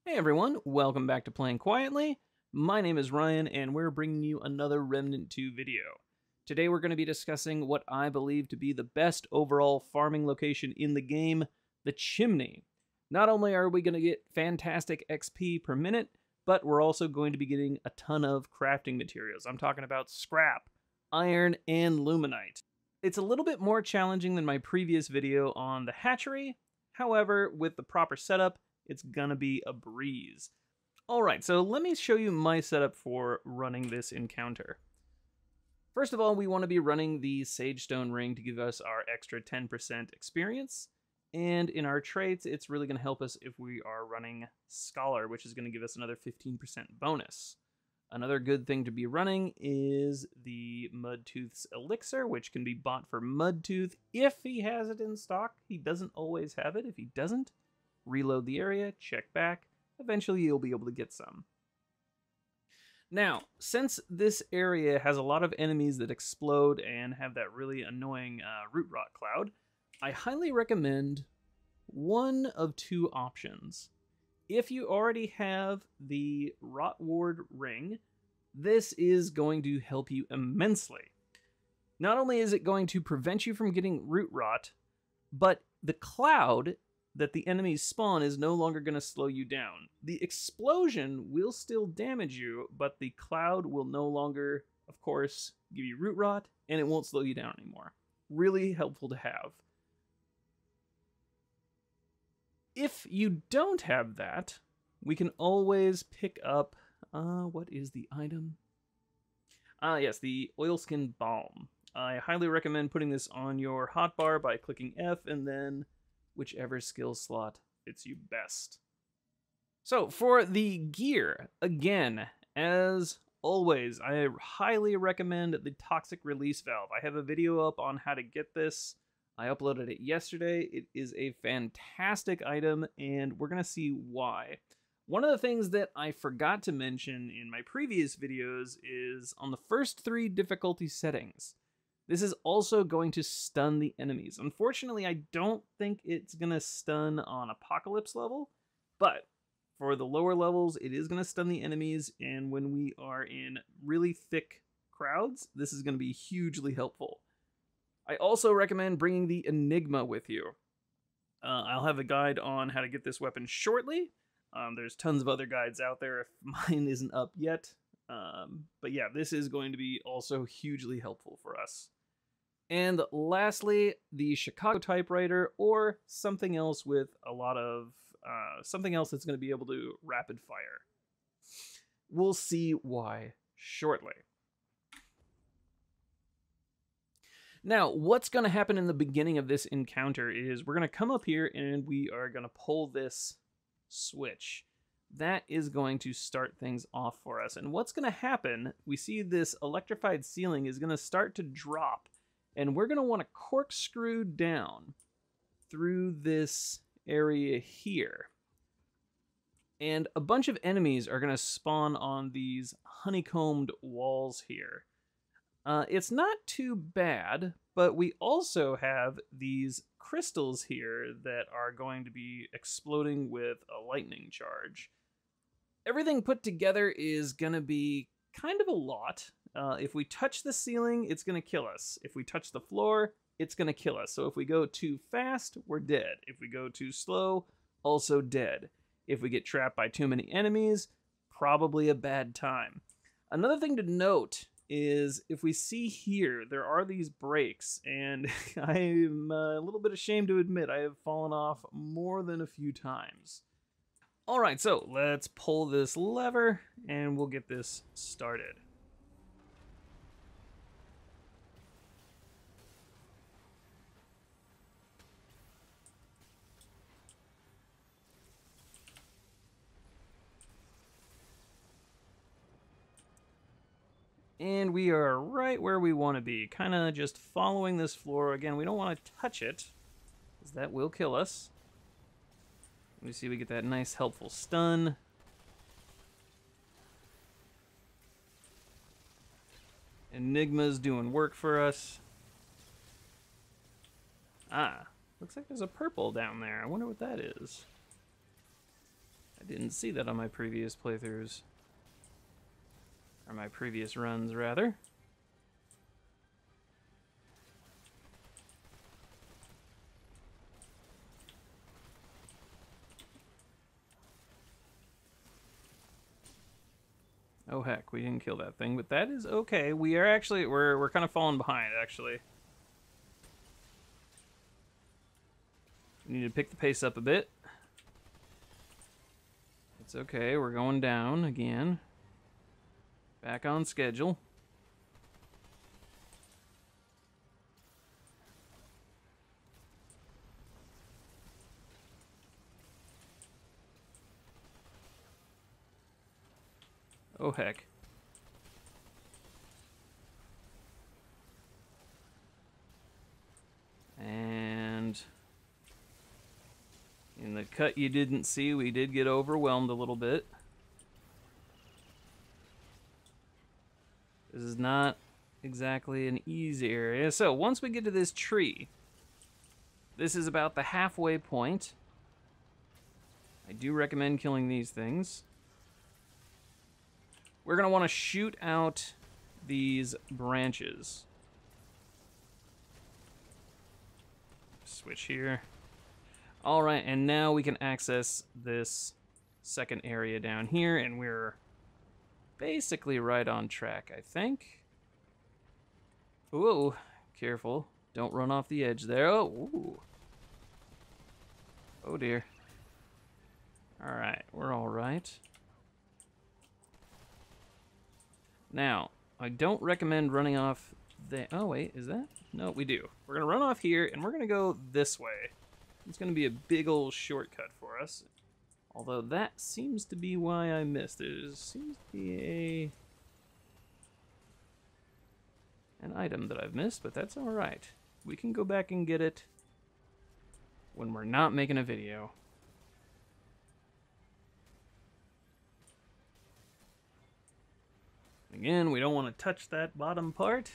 Hey everyone, welcome back to Playing Quietly. My name is Ryan, and we're bringing you another Remnant 2 video. Today we're going to be discussing what I believe to be the best overall farming location in the game, the Chimney. Not only are we going to get fantastic XP per minute, but we're also going to be getting a ton of crafting materials. I'm talking about scrap, iron, and Lumenite. It's a little bit more challenging than my previous video on the hatchery. However, with the proper setup, it's gonna be a breeze. Alright, so let me show you my setup for running this encounter. First of all, we want to be running the Sagestone Ring to give us our extra 10% experience. And in our traits, it's really going to help us if we are running Scholar, which is going to give us another 15% bonus. Another good thing to be running is the Mudtooth's Elixir, which can be bought for Mudtooth if he has it in stock. He doesn't always have it. If he doesn't, reload the area, check back. Eventually, you'll be able to get some. Now, since this area has a lot of enemies that explode and have that really annoying root rot cloud, I highly recommend one of two options. If you already have the Rot Ward ring, this is going to help you immensely. Not only is it going to prevent you from getting root rot, but the cloud that the enemies spawn is no longer going to slow you down. The explosion will still damage you, but the cloud will no longer, of course, give you root rot, and it won't slow you down anymore. Really helpful to have. If you don't have that, we can always pick up, what is the item? Yes, the Oilskin Balm. I highly recommend putting this on your hotbar by clicking F and then whichever skill slot fits you best. So for the gear, again, as always, I highly recommend the Toxic Release Valve. I have a video up on how to get this. I uploaded it yesterday. It is a fantastic item, and we're going to see why. One of the things that I forgot to mention in my previous videos is on the first 3 difficulty settings. This is also going to stun the enemies. Unfortunately, I don't think it's going to stun on Apocalypse level, but for the lower levels, it is going to stun the enemies, and when we are in really thick crowds, this is going to be hugely helpful. I also recommend bringing the Enigma with you. I'll have a guide on how to get this weapon shortly. There's tons of other guides out there if mine isn't up yet. But yeah, this is going to be also hugely helpful for us. And lastly, the Chicago typewriter or something else with a lot of, something else that's going to be able to rapid fire. We'll see why shortly. Now, what's going to happen in the beginning of this encounter is we're going to come up here and we are going to pull this switch. That is going to start things off for us. And what's going to happen, we see this electrified ceiling is going to start to drop. And we're going to want to corkscrew down through this area here. And a bunch of enemies are going to spawn on these honeycombed walls here. It's not too bad, but we also have these crystals here that are going to be exploding with a lightning charge. Everything put together is going to be kind of a lot. If we touch the ceiling, it's going to kill us. If we touch the floor, it's going to kill us. So if we go too fast, we're dead. If we go too slow, also dead. If we get trapped by too many enemies, probably a bad time. Another thing to note is if we see here, there are these breaks, and I'm a little bit ashamed to admit I have fallen off more than a few times. Alright, so let's pull this lever, and we'll get this started. And we are right where we want to be, kind of just following this floor. Again, we don't want to touch it, because that will kill us. Let me see, we get that nice helpful stun. Enigma's doing work for us. Ah, looks like there's a purple down there. I wonder what that is. I didn't see that on my previous playthroughs. Or my previous runs, rather. Oh heck, we didn't kill that thing, but that is okay. We are actually, we're kind of falling behind, actually. We need to pick the pace up a bit. It's okay, we're going down again. Back on schedule. Oh heck. And in the cut you didn't see, we did get overwhelmed a little bit. This is not exactly an easy area. So once we get to this tree, this is about the halfway point. I do recommend killing these things. We're going to want to shoot out these branches. Switch here. All right, and now we can access this second area down here, and we're basically right on track, I think. Ooh, careful. Don't run off the edge there. Oh, ooh. Oh dear. All right, we're all right. Now, I don't recommend running off the... Oh, wait, is that? No, we do. We're going to run off here, and we're going to go this way. It's going to be a big old shortcut for us. Although that seems to be why I missed it. There seems to be an item that I've missed, but that's all right. We can go back and get it when we're not making a video. Again, we don't want to touch that bottom part.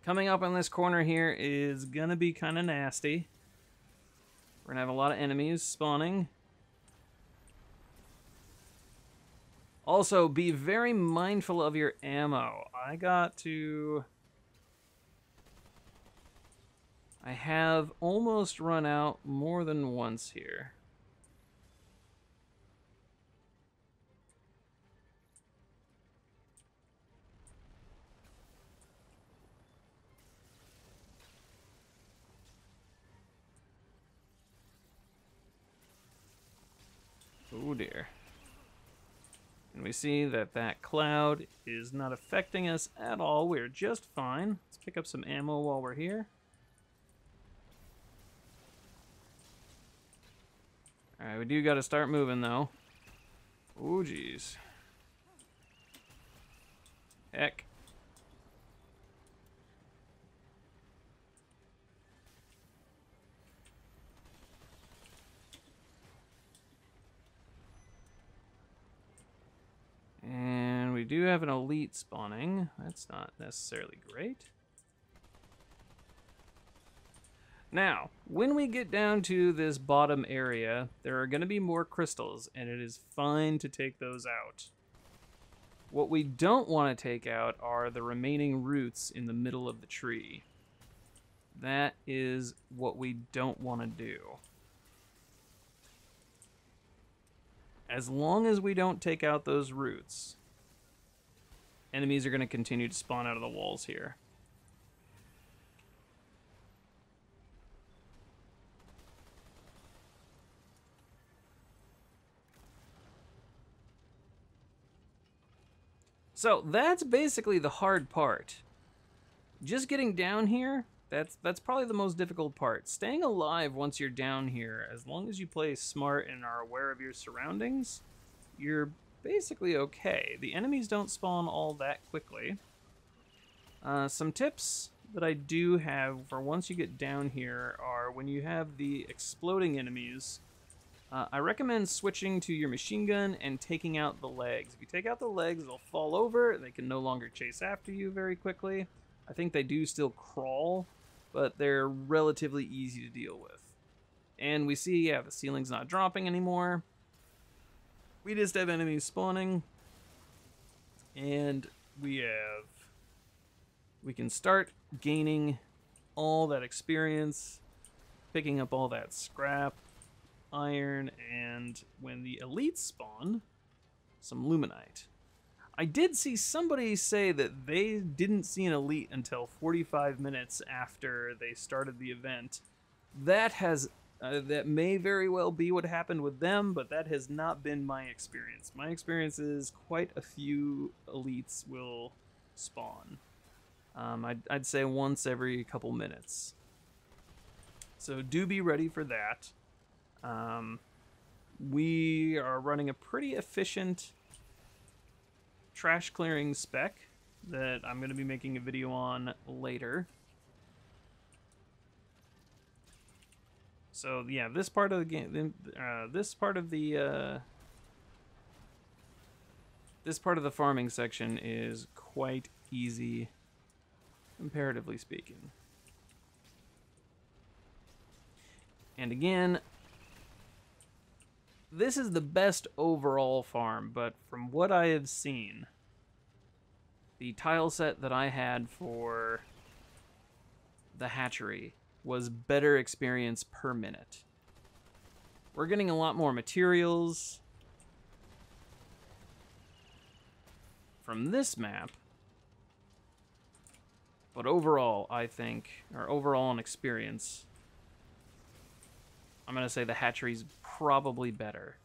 Coming up on this corner here is going to be kind of nasty. We're going to have a lot of enemies spawning. Also, be very mindful of your ammo. I have almost run out more than once here. Oh dear. And we see that that cloud is not affecting us at all. We're just fine. Let's pick up some ammo while we're here. Alright, we do got to start moving though. Oh geez. Heck. And we do have an elite spawning. That's not necessarily great. Now, when we get down to this bottom area, there are going to be more crystals, and it is fine to take those out. What we don't want to take out are the remaining roots in the middle of the tree. That is what we don't want to do. As long as we don't take out those roots, enemies are going to continue to spawn out of the walls here. So that's basically the hard part. Just getting down here, that's probably the most difficult part. Staying alive once you're down here, as long as you play smart and are aware of your surroundings, you're basically okay. The enemies don't spawn all that quickly. Some tips that I do have for once you get down here are when you have the exploding enemies, I recommend switching to your machine gun and taking out the legs. If you take out the legs, they'll fall over. They can no longer chase after you very quickly. I think they do still crawl, but they're relatively easy to deal with. And we see, yeah, the ceiling's not dropping anymore. We just have enemies spawning. And we can start gaining all that experience, picking up all that scrap, iron, and when the elites spawn, some Lumenite. I did see somebody say that they didn't see an elite until 45 minutes after they started the event. That has that may very well be what happened with them, but that has not been my experience. My experience is quite a few elites will spawn. I'd say once every couple minutes. So do be ready for that. We are running a pretty efficient trash clearing spec that I'm going to be making a video on later. So yeah, this part of the game, this part of the farming section is quite easy, comparatively speaking. And again, this is the best overall farm, but from what I have seen, the tile set that I had for the hatchery was better experience per minute. We're getting a lot more materials from this map, but overall, I think, or overall in experience, I'm gonna say the hatchery's probably better.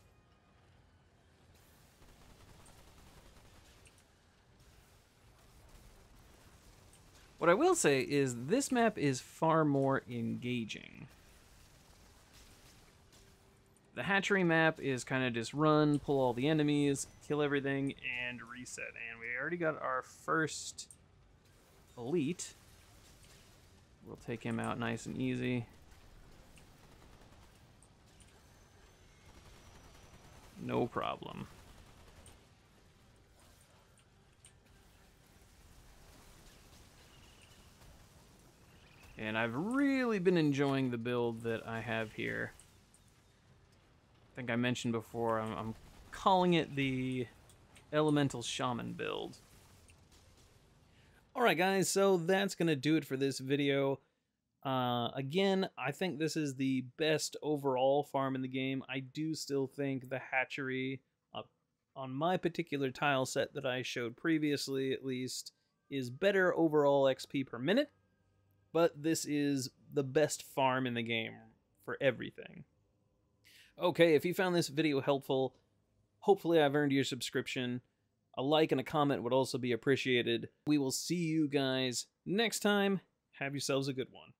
What I will say is this map is far more engaging. The hatchery map is kind of just run, pull all the enemies, kill everything, and reset. And we already got our first elite. We'll take him out nice and easy. No problem. And I've really been enjoying the build that I have here. I think I mentioned before, I'm calling it the Elemental Shaman build. Alright guys, so that's going to do it for this video. Again, I think this is the best overall farm in the game. I do still think the hatchery, on my particular tile set that I showed previously at least, is better overall XP per minute. But this is the best farm in the game for everything. Okay, if you found this video helpful, hopefully I've earned your subscription. A like and a comment would also be appreciated. We will see you guys next time. Have yourselves a good one.